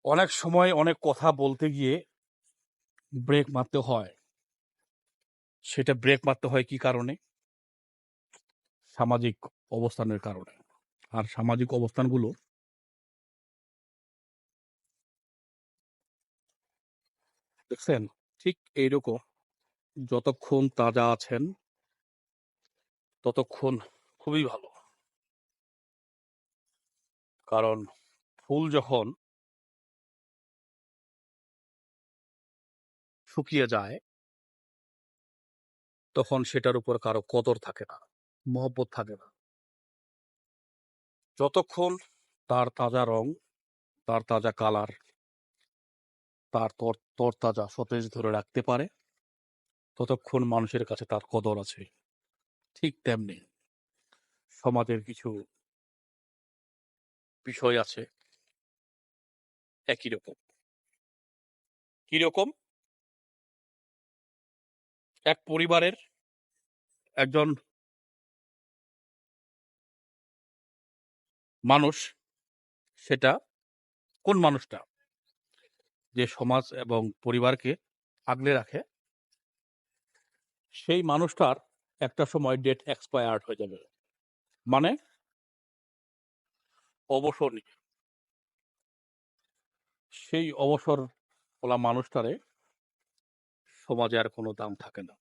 অনেক সময় অনেক কথা বলতে গিয়ে ব্রেক মারতে হয়। সেটা ব্রেক মারতে হয় কি কারণে? সামাজিক অবস্থানের কারণে। আর সামাজিক অবস্থানগুলো দেখছেন ঠিক এইরকম। যতক্ষণ তাজা আছেন ততক্ষণ খুবই ভালো। কারণ ফুল যখন শুকিয়ে যায় তখন সেটার উপর কারো কদর থাকে না, মহব্বত থাকে না। যতক্ষণ তার তাজা রং, তার তাজা কালার, তার তরতাজা সতেজ ধরে রাখতে পারে ততক্ষণ মানুষের কাছে তার কদর আছে। ঠিক তেমনি সমাজের কিছু বিষয় আছে একই রকম। কিরকম? এক পরিবারের একজন মানুষ, সেটা কোন মানুষটা যে সমাজ এবং পরিবারকে আগলে রাখে, সেই মানুষটার একটা সময় ডেট এক্সপায়ার্ড হয়ে যাবে, মানে অবসর নিবে। সেই অবসর বলা মানুষটারে সমাজে আর কোনো দাম থাকে না,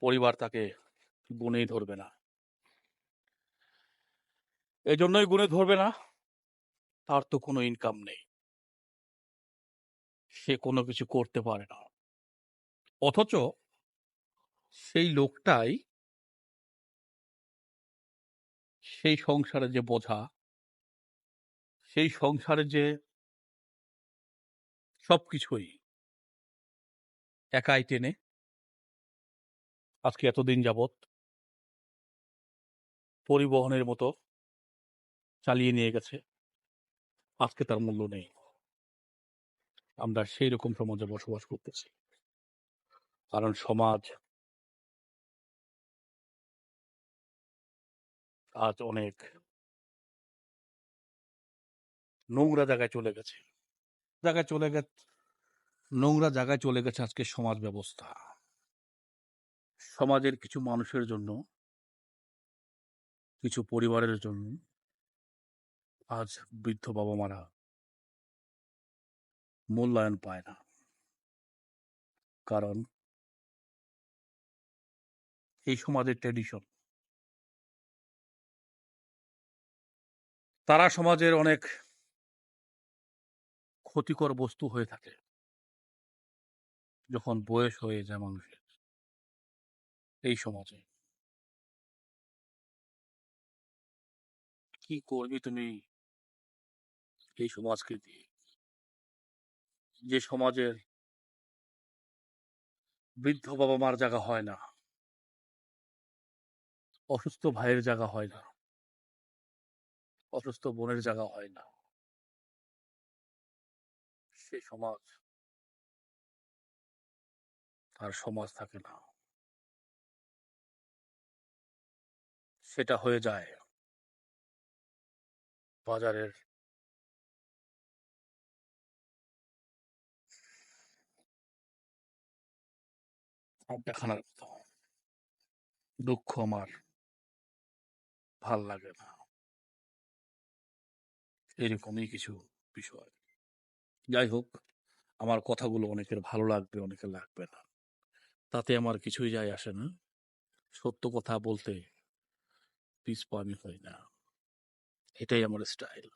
পরিবার তাকে গুণেই ধরবে না। এই জন্যই গুণে ধরবে না, তার তো কোনো ইনকাম নেই, সে কোনো কিছু করতে পারে না। অথচ সেই লোকটাই সেই সংসারে যে বোঝা, সেই সংসারে যে সবকিছুই একাই টেনে আজকে এতদিন যাবৎ পরিবহনের মতো চালিয়ে নিয়ে গেছে। আজকে তার মূল্য নেই। আমরা সেই রকম সমাজে বসবাস করতেছি। কারণ সমাজ আজ অনেক নোংরা জায়গায় চলে গেছে। জায়গায় চলে গেছে নোংরা জায়গায় চলে গেছে আজকে সমাজ ব্যবস্থা। সমাজের কিছু মানুষের জন্য, কিছু পরিবারের জন্য আজ বৃদ্ধ বাবা মারা মূল্যায়ন পায় না। কারণ এই সমাজের ট্র্যাডিশন, তারা সমাজের অনেক ক্ষতিকর বস্তু হয়ে থাকে যখন বয়স হয়ে যায় মানুষের এই সমাজে। কি করবি তুমি এই সমাজকে দিয়ে? যে সমাজের বৃদ্ধ বাবা মার জায়গা হয় না, অসুস্থ ভাইয়ের জায়গা হয় না, অসুস্থ বোনের জায়গা হয় না, সে সমাজ আর সমাজ থাকে না। সেটা হয়ে যায় বাজারের আড্ডাখানার মতো। দুঃখ আমার ভাল লাগে না, এরকমই কিছু বিষয়। যাই হোক, আমার কথাগুলো অনেকের ভালো লাগবে, অনেকের লাগবে না, তাতে আমার কিছুই যায় আসে না। সত্য কথা বলতে পিছপা আমি হই না, এটাই আমার স্টাইল।